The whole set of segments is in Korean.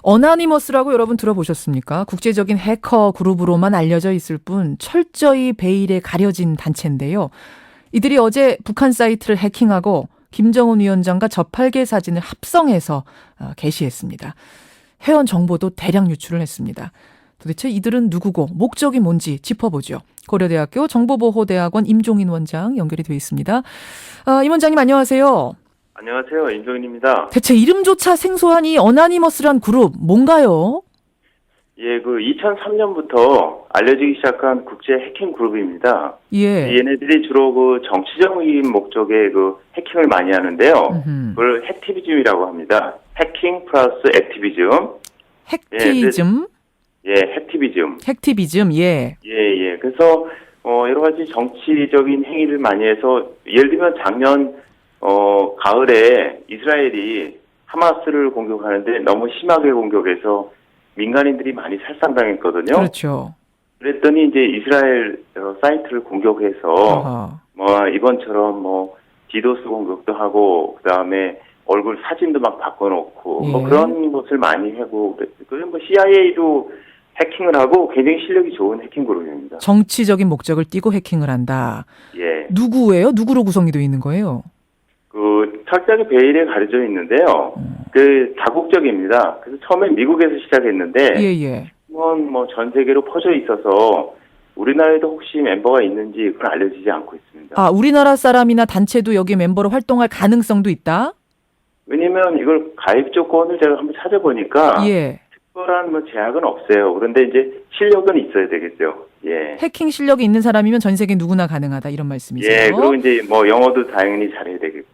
어나니머스라고 여러분 들어보셨습니까? 국제적인 해커 그룹으로만 알려져 있을 뿐 철저히 베일에 가려진 단체인데요. 이들이 어제 북한 사이트를 해킹하고 김정은 위원장과 저팔계 사진을 합성해서 게시했습니다. 회원 정보도 대량 유출을 했습니다. 도대체 이들은 누구고 목적이 뭔지 짚어보죠. 고려대학교 정보보호대학원 임종인 원장 연결이 되어 있습니다. 임 원장님 안녕하세요. 안녕하세요. 임종인입니다. 대체 이름조차 생소한 이 어나니머스란 그룹 뭔가요? 예, 2003년부터 알려지기 시작한 국제 해킹 그룹입니다. 예. 얘네들이 주로 정치적인 목적의 해킹을 많이 하는데요. 그걸 핵티비즘이라고 합니다. 해킹 플러스 액티비즘. 핵티즘? 예, 핵티비즘. 핵티비즘, 예. 예. 그래서, 여러 가지 정치적인 행위를 많이 해서, 예를 들면 작년, 가을에 이스라엘이 하마스를 공격하는데 너무 심하게 공격해서 민간인들이 많이 살상당했거든요. 그렇죠. 그랬더니 이제 이스라엘 사이트를 공격해서 이번처럼 디도스 공격도 하고 그다음에 얼굴 사진도 막 바꿔놓고 예. 그런 것을 많이 하고 CIA도 해킹을 하고 굉장히 실력이 좋은 해킹 그룹입니다. 정치적인 목적을 띠고 해킹을 한다. 예. 누구예요? 누구로 구성이 되어 있는 거예요? 철저하게 베일에 가려져 있는데요. 다국적입니다. 그래서 처음에 미국에서 시작했는데, 예. 전 세계로 퍼져 있어서 우리나라에도 혹시 멤버가 있는지 그건 알려지지 않고 있습니다. 우리나라 사람이나 단체도 여기 멤버로 활동할 가능성도 있다? 왜냐면 이걸 가입 조건을 제가 한번 찾아보니까, 예. 특별한 제약은 없어요. 그런데 이제 실력은 있어야 되겠죠. 예. 해킹 실력이 있는 사람이면 전 세계 누구나 가능하다 이런 말씀이세요? 예. 그리고 이제 영어도 당연히 잘해야 되겠고.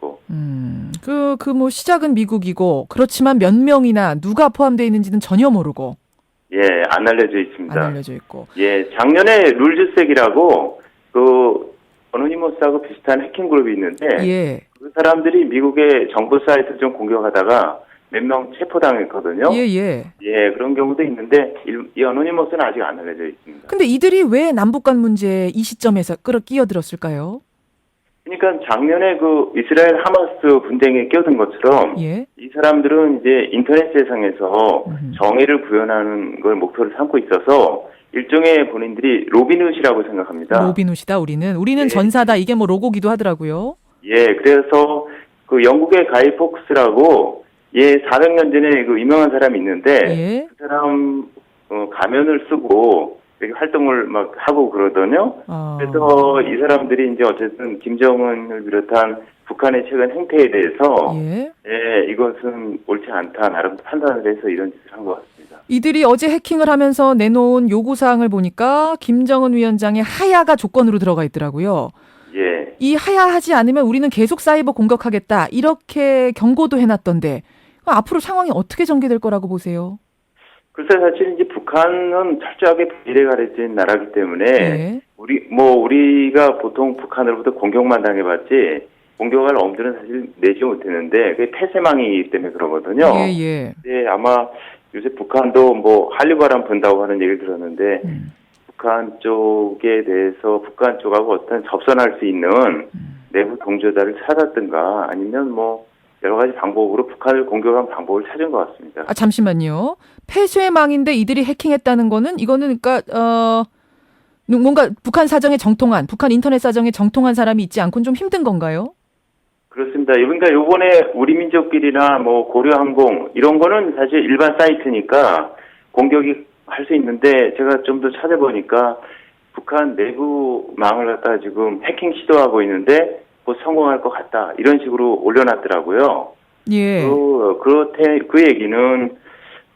시작은 미국이고 그렇지만 몇 명이나 누가 포함되어 있는지는 전혀 모르고. 예, 안 알려져 있습니다. 안 알려져 있고. 예, 작년에 룰즈색이라고 어노니머스하고 비슷한 해킹 그룹이 있는데 예. 그 사람들이 미국의 정부 사이트 좀 공격하다가 몇 명 체포당했거든요. 예. 예, 그런 경우도 있는데 이 어노니머스는 아직 안 알려져 있습니다. 근데 이들이 왜 남북 간 문제에 이 시점에서 끼어들었을까요? 그러니까 작년에 이스라엘 하마스 분쟁에 끼어든 것처럼 예. 이 사람들은 이제 인터넷 세상에서 정의를 구현하는 걸 목표로 삼고 있어서 일종의 본인들이 로빈훗이라고 생각합니다. 로빈훗이다 우리는 예. 전사다 이게 로고기도 하더라고요. 예, 그래서 영국의 가이 폭스라고 400년 전에 유명한 사람이 있는데 예. 그 사람 가면을 쓰고 이렇게 활동을 막 하고 그러더군요. 그래서 이 사람들이 이제 어쨌든 김정은을 비롯한 북한의 최근 행태에 대해서 이것은 옳지 않다 나름 판단을 해서 이런 짓을 한 것 같습니다. 이들이 어제 해킹을 하면서 내놓은 요구사항을 보니까 김정은 위원장의 하야가 조건으로 들어가 있더라고요. 예. 이 하야하지 않으면 우리는 계속 사이버 공격하겠다 이렇게 경고도 해놨던데 앞으로 상황이 어떻게 전개될 거라고 보세요? 글쎄 사실 이제 북한은 철저하게 비례 가려진 나라이기 때문에 우리가 보통 북한으로부터 공격만 당해봤지 공격할 엄두는 사실 내지 못했는데 그게 폐쇄망이기 때문에 그러거든요. 예. 네, 아마 요새 북한도 한류바람 분다고 하는 얘기를 들었는데 북한 쪽에 대해서 북한 쪽하고 어떤 접선할 수 있는 내부 동조자를 찾았든가 아니면 여러 가지 방법으로 북한을 공격한 방법을 찾은 것 같습니다. 잠시만요. 폐쇄망인데 이들이 해킹했다는 이거는 그러니까 뭔가 북한 사정에 정통한 북한 인터넷 사정에 정통한 사람이 있지 않고는 좀 힘든 건가요? 그렇습니다. 그러니까 요번에 우리민족끼리나 고려항공 이런 거는 사실 일반 사이트니까 공격이 할 수 있는데 제가 좀 더 찾아보니까 북한 내부망을 갖다가 지금 해킹 시도하고 있는데 곧 성공할 것 같다 이런 식으로 올려놨더라고요. 예. 그 얘기는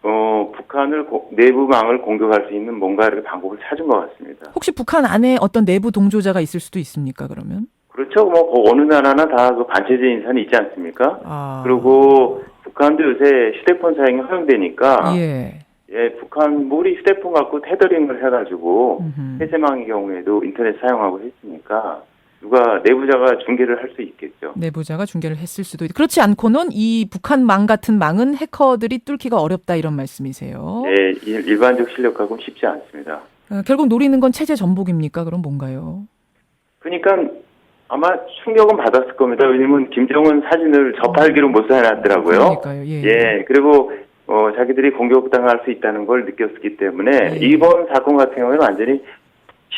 북한을 내부망을 공격할 수 있는 뭔가 이렇게 방법을 찾은 것 같습니다. 혹시 북한 안에 어떤 내부 동조자가 있을 수도 있습니까? 그러면? 그렇죠. 어느 나라나 다 반체제 인사는 있지 않습니까? 그리고 북한도 요새 휴대폰 사용이 허용되니까 북한 우리 휴대폰 갖고 테더링을 해가지고 폐쇄망의 경우에도 인터넷 사용하고 했으니까 누가 내부자가 중계를 할 수 있겠죠. 내부자가 중계를 했을 수도 있고 그렇지 않고는 이 북한망 같은 망은 해커들이 뚫기가 어렵다 이런 말씀이세요. 네. 일반적 실력하고는 쉽지 않습니다. 결국 노리는 건 체제 전복입니까? 그럼 뭔가요? 그러니까 아마 충격은 받았을 겁니다. 왜냐면 김정은 사진을 저팔기로 못 해놨더라고요. 그러니까요. 예. 그리고 자기들이 공격당할 수 있다는 걸 느꼈기 때문에 네. 이번 사건 같은 경우에는 완전히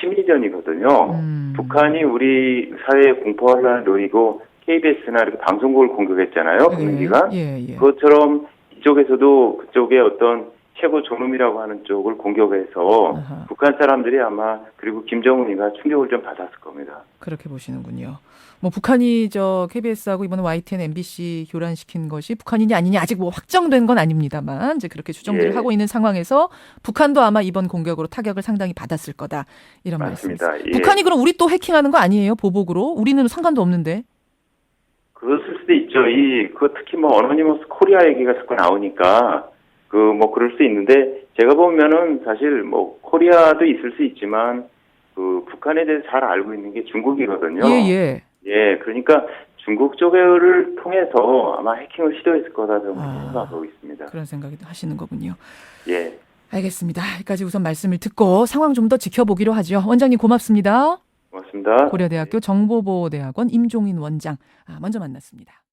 심리전이거든요. 북한이 우리 사회에 공포를 노리고 KBS나 이렇게 방송국을 공격했잖아요. 금융기관. 예. 그것처럼 이쪽에서도 그쪽의 어떤 최고 존엄이라고 하는 쪽을 공격해서 아하. 북한 사람들이 아마 그리고 김정은이가 충격을 좀 받았을 겁니다. 그렇게 보시는군요. 뭐 북한이 KBS하고 이번 YTN, MBC 교란시킨 것이 북한이냐 아니냐 아직 뭐 확정된 건 아닙니다만 이제 그렇게 추정들을 예. 하고 있는 상황에서 북한도 아마 이번 공격으로 타격을 상당히 받았을 거다 이런 맞습니다. 말씀이세요. 예. 북한이 그럼 우리 또 해킹하는 거 아니에요? 보복으로? 우리는 상관도 없는데. 그랬을 수도 있죠. 특히 어노니머스 코리아 얘기가 자꾸 나오니까 그럴 수 있는데 제가 보면은 사실 코리아도 있을 수 있지만 북한에 대해서 잘 알고 있는 게 중국이거든요. 예. 예, 그러니까 중국 쪽을 통해서 아마 해킹을 시도했을 거다 저는 생각하고 있습니다. 그런 생각이 하시는 거군요. 예. 알겠습니다. 여기까지 우선 말씀을 듣고 상황 좀 더 지켜보기로 하죠. 원장님 고맙습니다. 고맙습니다. 고려대학교 정보보호대학원 임종인 원장 먼저 만났습니다.